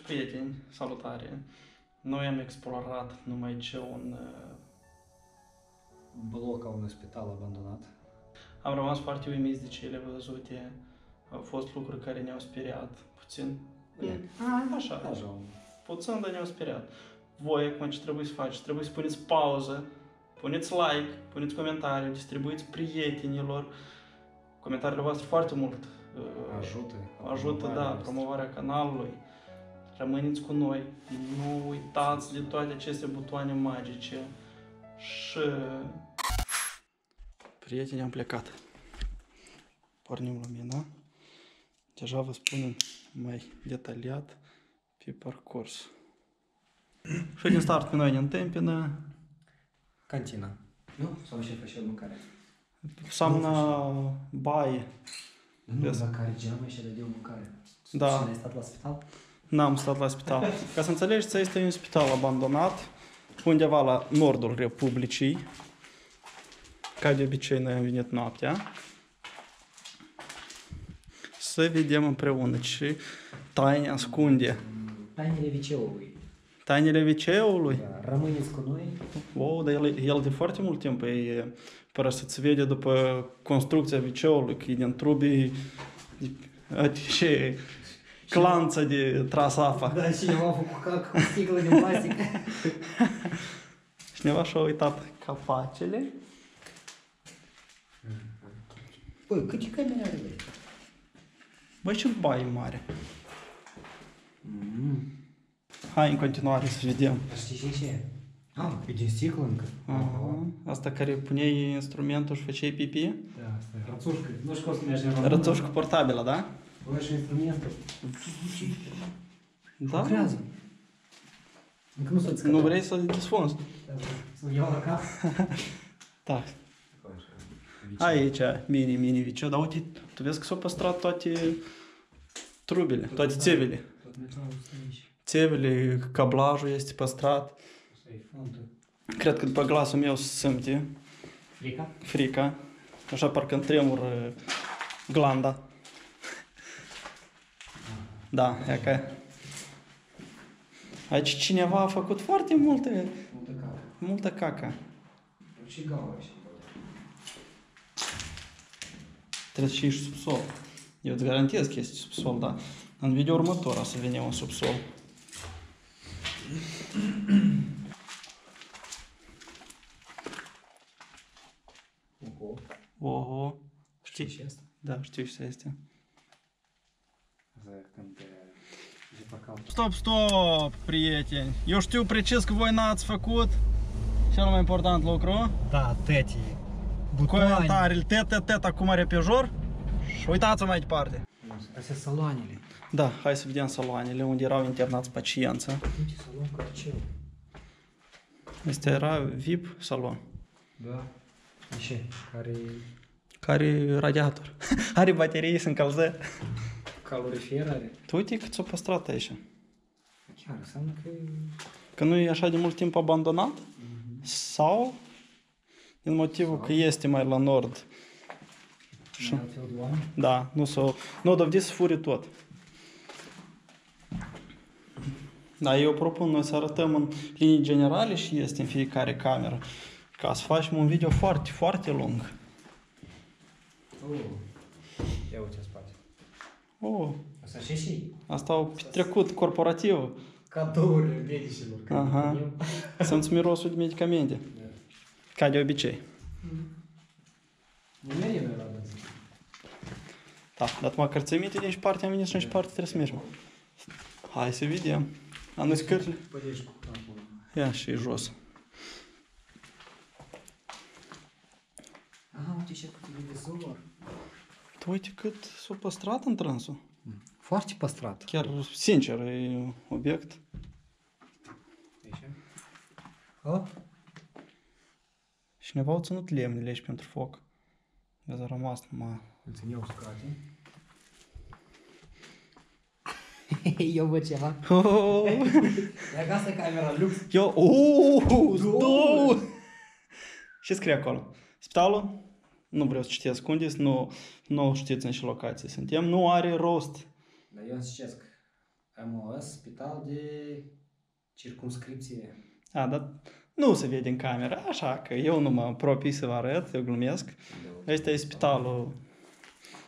Prieteni, salutare! Noi am explorat numai ce un bloc a unui spital abandonat. Am rămas foarte uimiți de cele văzute. Au fost lucruri care ne-au speriat puțin. Așa, puțin, dar ne-au speriat. Voi acum ce trebuie să faceți? Trebuie să puneți pauză, puneți like, puneți comentariu, distribuiți prietenilor. Comentariile voastre foarte mult ajută, da, promovarea canalului. Rămâneți cu noi, nu uitați de toate aceste butoane magice și... Prieteni, am plecat. Pornim lumina. Deja vă spunem mai detaliat pe parcurs. Și din start pe noi ne întâmpină cantina. Nu? Sau ce face mâncare? Samna baie. Nu, dacă are geamă și le deu mâncare. Da. Și n-ai stat la spital? N-am stat la spital. Ca să înțelegeți, este un spital abandonat undeva la nordul Republicii. Ca de obicei, noi am venit noaptea să vedem împreună ce taine ascunde. Tainele viceului. Tainele viceului? Da, rămâneți cu noi. Wow, dar el de foarte mult timp e pără să-ți vede după construcția viceului, că e din trubii și clanță de tras apa. Da, cineva a făcut cu sticlă din plastic. Cineva și-a uitat capacele. Băi, câte camere are? Băi, ce baie mare. Hai în continuare să vedem. Dar știi ce? E din sticlă încă. Asta care puneai instrumentul și făceai pipi? Da, asta e rățușcă. Nu știu cum se numește în română. Rățușcă portabilă, da? Băi, și instrumentul. Da? Lucrează. Încă nu s-a descărcat. Nu vrei să-l desfunzi? Să-l iau la cap? Da. Aici, mini viceu, dar uite, tu vezi că s-au păstrat toate trubele, toate țevele. Țevele, cablajul este păstrat. Cred că după glasul meu se simte frica. Așa parcă îmi tremură glanda. Da, e că... Aici cineva a făcut foarte multă caca. Și gaură și trebuie să ieși sub sol. Eu îți garantez că este sub sol, da. În video următor o să venim în subsol. Oho. Știi și asta? Da, știu și asta. Asta e când te Stop, prieteni. Eu știu precis că voi n-ați făcut cel mai important lucru. Da, teti. Comentariile, teta cu mare pe jur. Și uitați-vă mai departe. Astea sunt saloanele. Da, hai să vedem saloanele unde erau internați pacienți. Uite, salon carcel. Asta era VIP salon. Da. Ce? Care radiator. Are baterii, se încălză. Calorifer are. Tu uite cât s-a păstrat aici. Chiar, înseamnă că... Că nu e așa de mult timp abandonat? Sau din motivul că este mai la nord. Da, nu dovedi să fure tot. Da, eu propun noi să arătăm în linii generale și este în fiecare cameră. Ca să facem un video foarte, foarte lung. Ia uite în spate. Asta și? Asta au petrecut corporativ. Cadourile medicilor. Aha. Sunt mirosul de medicamente. Da. Ca de obicei. Nu merge noi la dânsă. Da, dar măcar ți-ai minte din ce parte am venit și în ce parte trebuie să mergem. Hai să vedem. Am noi scările. Pădești cu capul. Ia și jos. Aha, uite ce cât de televizor. Tu uite cât s-a păstrat în trânsul. Foarte păstrat. Chiar, sincer, e obiect. Și cineva au ținut lemnele aici pentru foc. Vezi, a rămas numai... Îl țineau uscate. Eu văd ceva. Ia că asta e camera lux. Două! Ce scrie acolo? Spitalul? Nu vreau să citesc unde, nu știți în ce locație suntem. Nu are rost. Dar eu îmi citesc. Am ales spital de circumscripție. A, dar nu se vede în cameră, așa că eu nu mă apropii să vă arăt, eu glumesc. Este spitalul.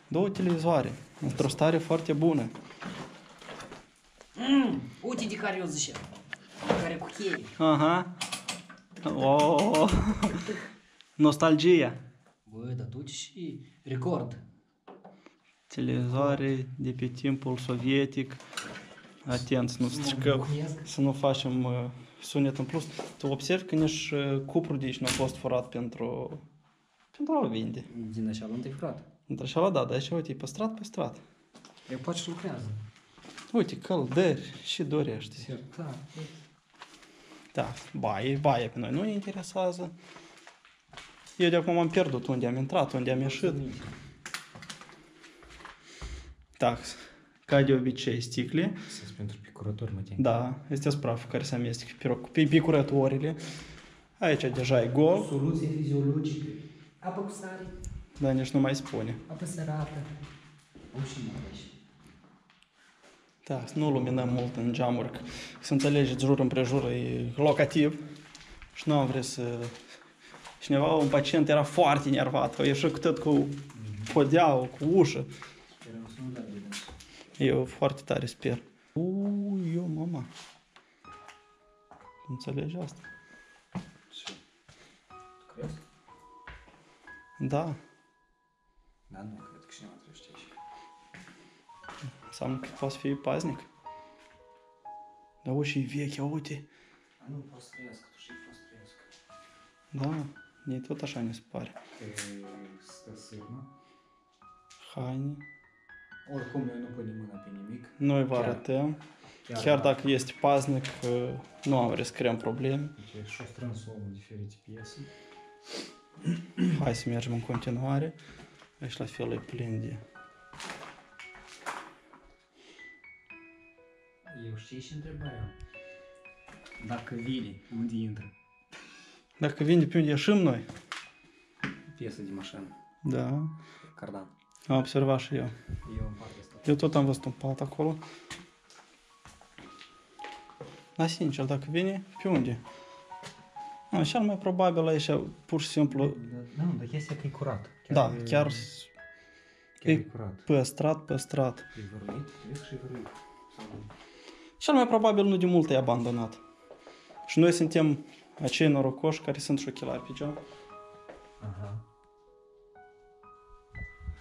2 televizoare, într-o stare foarte bună. Uite de care eu ziceam. Care cu cheie. Aha. Oh. Nostalgia. Bă, dar duci și record. Televizoare de pe timpul sovietic. Atenți, nu stricăm, să nu facem sunet în plus. Tu observi că nici cupru de aici nu a fost furat pentru a-l vinde. Din așa l-am furat. Într-așa, da, dar aici, uite, e păstrat. Eu poate și lucrează. Uite, căldări și dorești. Da. Da, baie pe noi nu ne interesează. Eu de acum am pierdut unde am intrat, unde am ieșit. Da, ca de obicei, sticle. Sunt pentru picurători, mă tem. Da, este spraful care se amestecă pe picurătorile. Aici deja e gol. Soluție fiziologică. Apă cu sare. Dar nici nu mai spune. Apă sărată. Om și măreș. Da, să nu luminăm mult în geamuri. Să înțelegeți, jur împrejur e locativ. Și nu am vrut să... Cineva, un pacient era foarte nervat. A ieșit cu tot cu podeaua, cu ușă. Sperăm să nu dea bine. Eu foarte tare sper. Eu, mama. Înțelegi asta? Ce? Tu crezi? Da. Da, nu, cred că cineva trăiește aici. Înseamnă că poate fi paznic. Dar uși e veche, uite. A, nu, poți să trăiască, tu știi, poți să trăiască. Da, e tot așa ne se pare. Stă sârmă. Haine. Oricum, noi nu punem mâna pe nimic. Noi vă arătăm. Chiar dacă este paznic, nu am vrut să creăm probleme. Deci și-o strâns omul diferite piese. Hai să mergem în continuare. Aici la fel e plin de... Eu știi și întrebarea. Dacă vine, unde intră? Dacă vine pe unde ieșim noi. Piesă de mașină. Da. Cardan. Am observat și eu. Eu în partea asta. Eu tot am văzut un pat acolo. Dar sincer, dacă vine, pe unde? Cel mai probabil aici, pur și simplu, Nu, dar chestia că e curat. chiar e curat. păstrat. E văruit? Vezi că e văruit. Cel mai probabil nu de mult e abandonat. Și noi suntem acei norocoși care sunt și ochelari pe geam. Aha.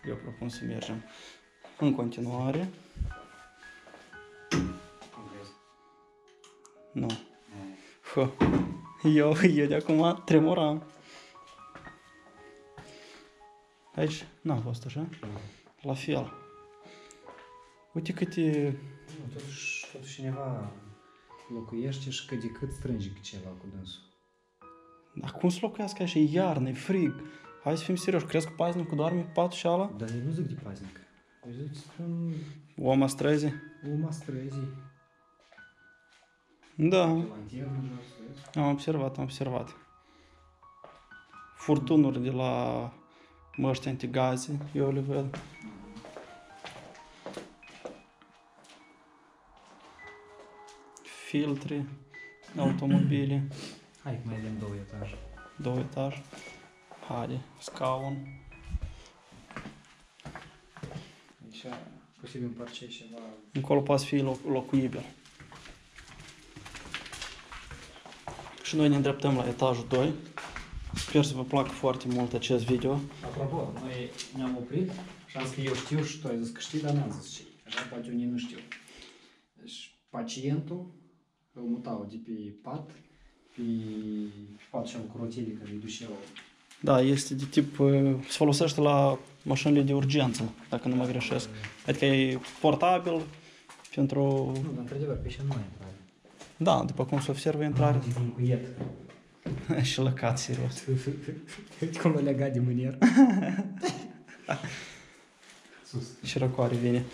Eu propun să mergem în continuare. Cum vezi? Nu. Eu de acum tremuram. Aici n-a fost așa? La fel. Uite câte... Nu, totuși cineva locuiește și cât de cât strânge pe ceva cu dânsul. Dar cum să locuiască așa? E iarnă, e frig. Hai să fim serioși. Crezi că paznicul doarme pe patul și ala? Dar eu nu zic de paznic. Eu zic despre un Om a străzi? om a străzii. Da. Lanternă, jos, Am observat. Furtunuri de la măști antigaze, eu le văd. Filtre, automobile, Hai că mai avem 2 etaje. 2 etaje. Haide, scaun. Aici posibil împărce ceva. Încolo poate fi locuibil. Și noi ne îndreptăm la etajul 2. Sper să vă placă foarte mult acest video. Apropo, noi ne-am oprit și am zis că eu știu și tu ai zis că știi, dar n-am zis ce. Așa poate unii nu știu. Deci pacientul îl mutau de pe pat, pe pat și cu rotile care îi duceau. Da, este de tip, se folosește la mașinile de urgență, dacă nu mă greșesc. Adică e portabil pentru... Nu, dar într-adevăr, pe așa nu mai intrare. Da, după cum se observă intrare. De vincuiet. Și lăcat, serios. Uite cum l-a legat de mânier. Sus. Și răcoare vine.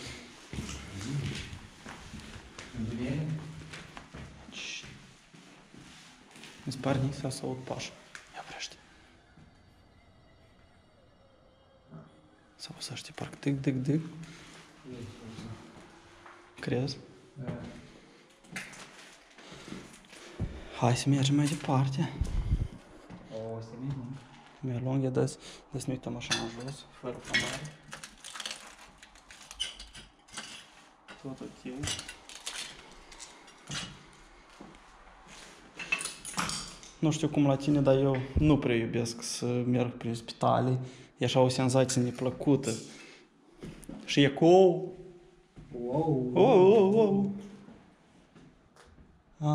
Îmi spar nici să aud pași. Ia oprește. Sau să știi, parcă dic. Crezi? Hai să mergem mai departe. O, este mai lung. Mai lung e des ne uităm așa în jos, fără camare. Tot ok. Nu știu cum la tine, dar eu nu prea iubesc să merg prin spitale. E așa o senzație neplăcută. Și ecou. Wow! Oh.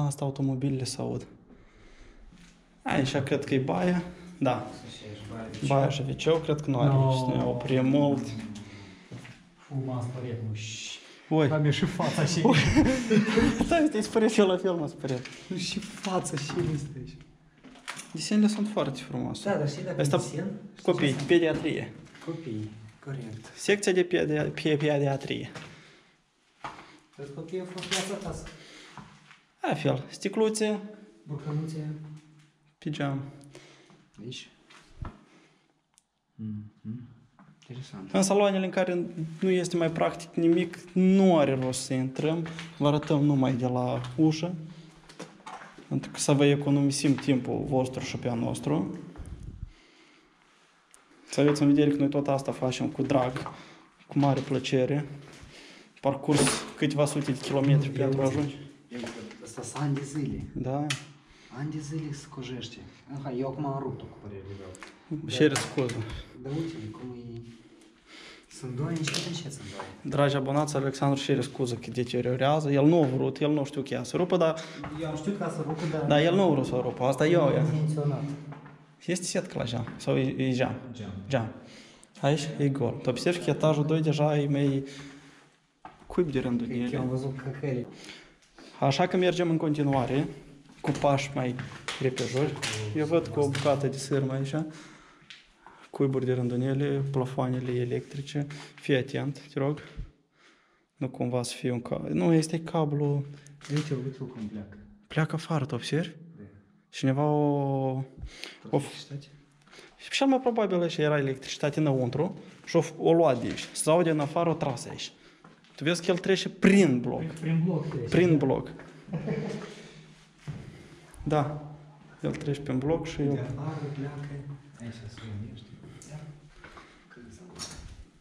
Asta automobilele se aud. Aici cred că e baia. Da. Baia și viceu, cred că nu are să ne oprim mult. M-a spăriat, nu și... Oi. Am și fața și... Da, te-ai spăriat eu la fel, m-a spăriat. Și fața și este aici. Desenele sunt foarte frumoase. Da, dar știi dacă Asta desen... copii, pediatrie. Copii, corect. Secția de pediatrie. Vezi copiii au fost viața acasă. La fel, sticluțe, Burcănuțe. pijam. Aici. Interesant. În saloanele în care nu este mai practic nimic, nu are rost să intrăm. Vă arătăm numai de la ușă. Pentru că să vă economisim timpul vostru și pe al nostru. Să aveți în vedere că noi tot asta facem cu drag, cu mare plăcere. Parcurs câteva sute de kilometri pentru a ajunge. Asta sunt ani de zile. Da. Ani de zile se cojește. Hai, eu acum am rupt-o cu părere de rău. Cere scuză. Dar uite cum e... Sunt doi încet sunt doi. Dragi abonați, Alexandru cere scuză că deteriorează. El nu a vrut, el nu știu că ea să rupă, dar... Eu am știut ca să rupă, dar... Da, el nu a vrut să rupă, asta eu. Intenționat. Este setcă la geam, sau e geam? Geam. Aici e gol. Tu observi că etajul 2 deja e mai cuib de rândul Eu am ele. văzut căcăle. Așa că mergem în continuare, cu pași mai repejori. Eu văd cu o bucată de sârmă aici, cuiburi de rândunele, plafoanele electrice. Fii atent, te rog. Nu cumva să fie un cablu. Nu, este cablu. Uite-l cum pleacă. Pleacă afară, tu observi? Cineva o... Electricitate? Și cel mai probabil așa era electricitate înăuntru și o luat de aici. Se aude în afară, o trasă aici. Tu vezi că el trece prin bloc. Prin bloc trece. Prin bloc. Da. El trece prin bloc și De eu... afară pleacă. Aici se unește.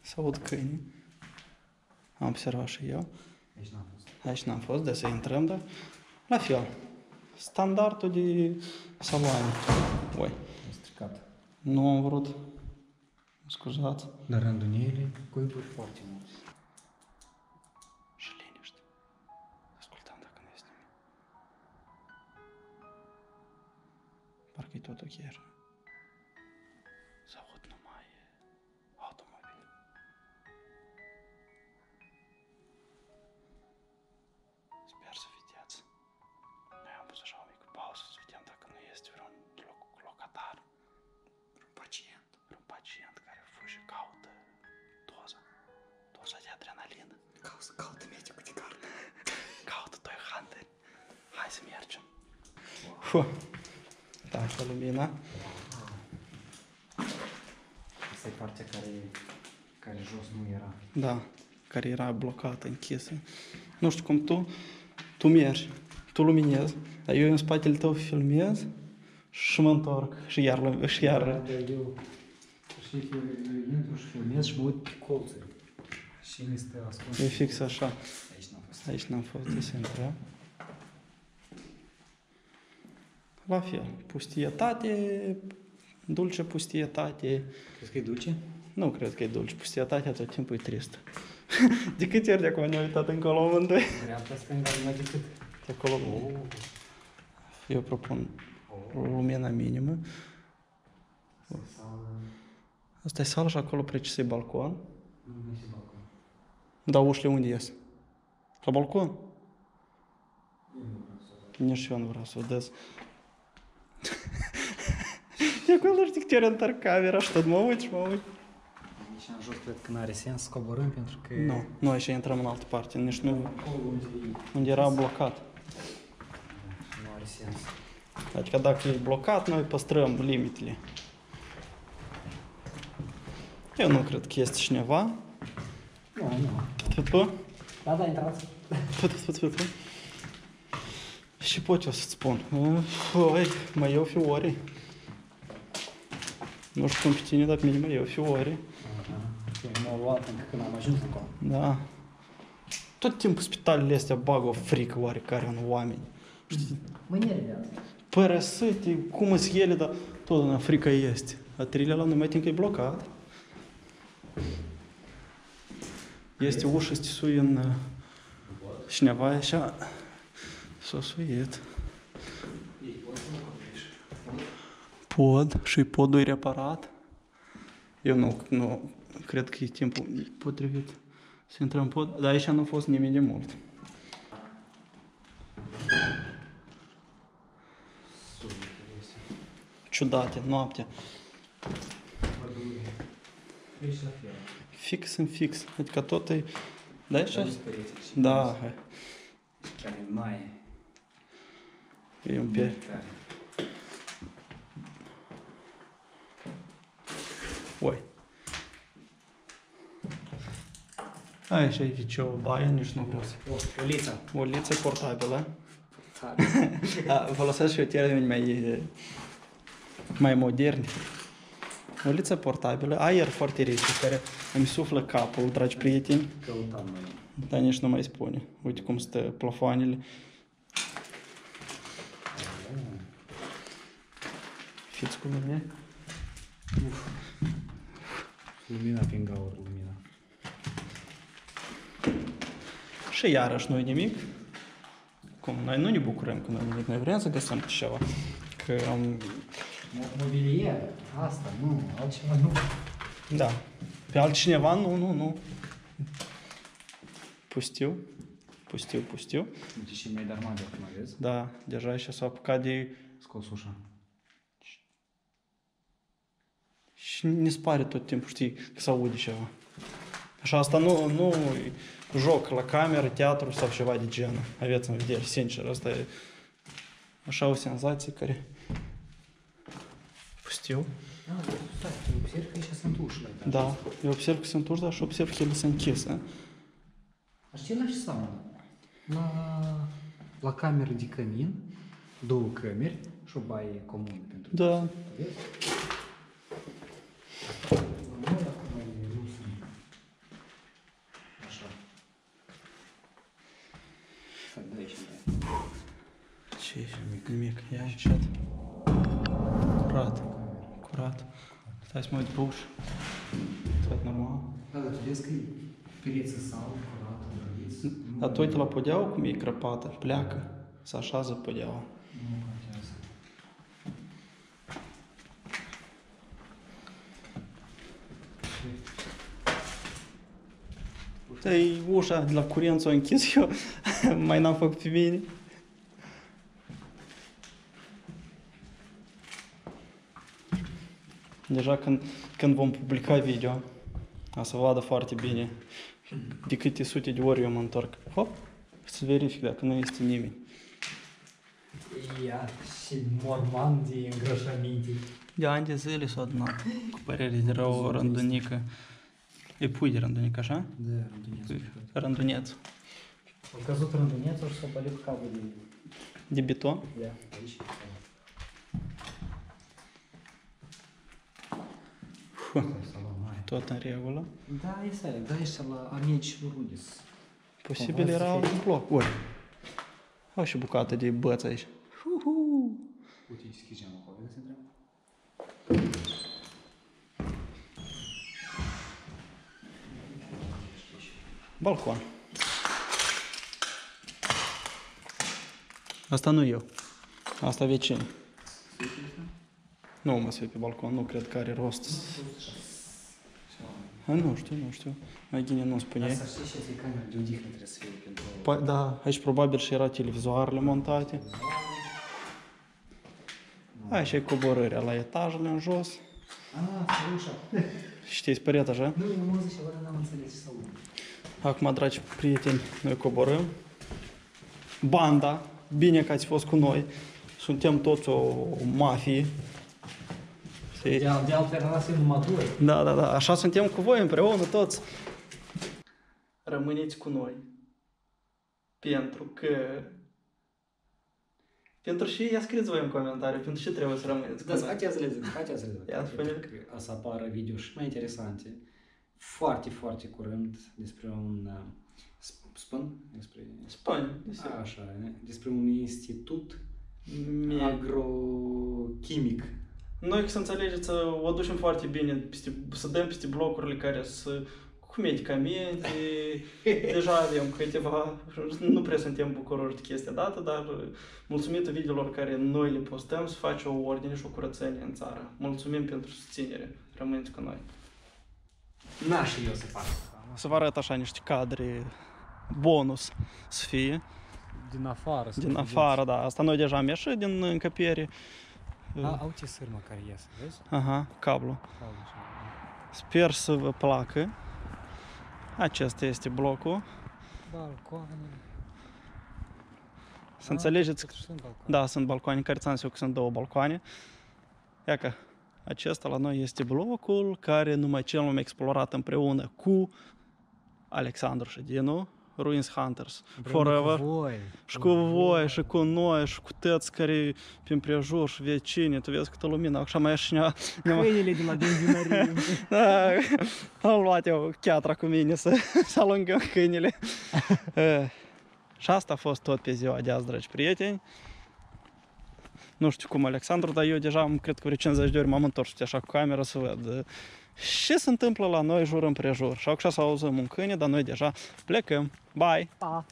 Se aud câinii. Am observat și eu. Aici n-am fost. Aici n-am fost, de să intrăm, dar... La fel. Standardul de saloane. Oi. E stricat. Nu am vrut. Scuzați. Dar rânduniile, cuiburi foarte mulți. Și liniște. Ascultăm dacă nu este nimic. Parcă e tot ok așa. Se aud numai automobil. Sper să vedeți. Noi am pus așa o mică pauză să vedem dacă nu este vreun locatar. Vreun pacient care fuge caută doza de adrenalină. Caută medicul de carne. Caută doi hunteri. Hai să mergem. Wow. Da, așa lumina. Asta e partea care jos nu era. Da, care era blocată, închisă. Nu știu cum tu mergi, tu luminezi, dar eu în spatele tău filmez și mă întorc și iar. Eu știi că eu intru și filmez și mă uit pe colțuri. Și mi stă ascuns. E fix așa. Aici n-am fost. Aici n-am fost de să intrăm. La fel, pustietate, dulce pustietate. Crezi că e dulce? Nu cred că e dulce, pustietatea tot timpul e tristă. De câte ori de acum ne-am uitat încolo amândoi? Dreapta, stânga, numai decât. De acolo. Eu propun lumina minimă. Asta e sală și acolo precis e balcon. Nu este balcon. Dar ușile unde ies? La balcon? Nici eu nu vreau să o des. De acolo știi că ori întorc camera și tot mă uit și mă uit. Aici în jos cred că n-are sens să coborâm pentru că... Nu, noi aici intrăm în altă parte, nici nu, Acolo unde era blocat. nu are sens. Adică dacă e blocat, noi păstrăm limitele. Eu nu cred că este cineva. Nu. După, Da, intrați. Și pot eu să-ți spun. Mă iau fiorii. Nu știu cum pe tine, dar pe mine mă iau fiorii. M-au luat încă când am ajuns acolo. Da. Tot timpul spitalele astea bagă o frică oarecare în oameni. Mă nervează. Părăsite, cum îți ele, dar tot în frică este. A treilea la numai timp că e blocat. Este ușă, să te sui în cineva așa. S-a suit. Pod și podul e reparat. Eu nu cred că e timpul potrivit să intrăm în pod, dar aici nu a fost nimeni de mult. Ciudate, noaptea. Fix în fix. Adică tot e... Da, așa? Da, hai. Chiar e mai... E un pic. Oi. Aici e o baie, nici nu vreau să... O liță. O liță portabilă. Folosesc și eu termeni mai moderni. O liță portabilă, aer foarte rece, care îmi suflă capul, dragi prieteni. Căutam mai. Dar nici nu mai spune. Uite cum stă plafoanele. Fiți cu mine. Lumina prin gaură, lumina. Și iarăși nu-i nimic. Cum? Noi nu ne bucurăm că nu-i nimic. Noi vrem să găsim ceva. Că am... Mobilier, asta, nu, altceva nu. Da. Pe altcineva, nu. Pustiu. Uite și mai darmade acum, vezi? Da, deja și s-a apucat de... Scos ușa. Și ne spare tot timpul, știi, că s-aude ceva. Așa, asta nu joc la cameră, teatru sau ceva de genul. Aveți în vedere, sincer, asta e așa o senzație care... Pustiu. Stai, tu observi că aici sunt ușile. Da, eu observ că sunt uși, dar și observ că ele sunt închise. Același seamănă. La cameră de cămin, două camere și o baie comună pentru Da. vezi? Așa. Stai, dai și dai. Ce nimic, ia încet. Curat. Stai să mă uit pe ușă. Tot normal. Da, dar tu vezi că e pereță sau curată, drăguț. Dar tu uite la podeaua cum e crăpată, pleacă, se așează podeaua. Nu contează. Te-ai ușa de la curent s-o închis eu, mai n-am făcut pe mine. Deja când vom publica video, o să vadă foarte bine de câte sute de ori eu mă întorc. Hop, să verific dacă nu este nimeni. Ia, și morman de îngrășăminte. De ani de zile s-a adunat, cu părere de rău, o rândunică. E pui de rândunică, așa? Da, rândunețul. Rânduneț. A căzut rândunețul și s-a pălit capul de... De beton? Da, aici. Tot în regulă. Da, este, da, este la amici Rudis. Posibil era un bloc. Ori. Au și bucată de băț aici. Uite, deschis geamul acolo, vezi, intrăm? Balcon. Asta nu eu. Asta vecini. Nu mă sui pe balcon, nu cred că are rost. Nu știu. Mai bine nu spuneai. Asta știi și asta e camera de odihnă trebuie să fie pentru... Păi da, aici probabil și era televizoarele montate. Aici e coborârea la etajele în jos. Stai ușa. Știți pe așa? Nu, eu mă zic ceva, dar n-am înțeles ce să aud. Acum, dragi prieteni, noi coborâm. Banda, bine că ați fost cu noi. Suntem toți o mafie. De altfel era să numai doi. Da. Așa suntem cu voi împreună toți. Rămâneți cu noi. Pentru că... Pentru și ia scrieți voi în comentarii, pentru ce trebuie să rămâneți. Da, sfaceți să le zic. Ia spune. Că o să apară video și mai interesante. Foarte, foarte curând despre un... Spun? Așa, despre un institut agrochimic. Noi, să înțelegeți, o ducem foarte bine, să dăm peste blocurile care sunt cu medicamente, deja avem câteva, nu prea suntem bucuroși de chestia dată, dar mulțumită videolor care noi le postăm, să face o ordine și o curățenie în țară. Mulțumim pentru susținere, rămâneți cu noi. Na, și eu să fac. Să vă arăt așa niște cadre bonus să fie. Din afară. Din afară, da. Asta noi deja am ieșit din încăpiere. Au ce sârmă care iese, vezi? Aha, cablu. Sper să vă placă. Acesta este blocul. Balcoane. Să înțelegeți că... Da, sunt balcoane, care ți-am zis eu că sunt 2 balcoane. Ia că acesta la noi este blocul care numai cel mai explorat împreună cu Alexandru și Dinu, Ruins Hunters Forever. Și cu voi, și cu noi, și cu tăți care prin prejur și vecini. Tu vezi câtă lumină, așa mai e și câinele de la benzinărie. Da, am luat eu cheatra cu mine să alungăm câinele. Și asta a fost tot pe ziua de azi, dragi prieteni. Nu știu cum Alexandru, dar eu deja, cred că vreo 50 de ori m-am întors așa cu camera să văd ce se întâmplă la noi jur împrejur. Și acum să auzim un câine, dar noi deja plecăm. Bye! Pa!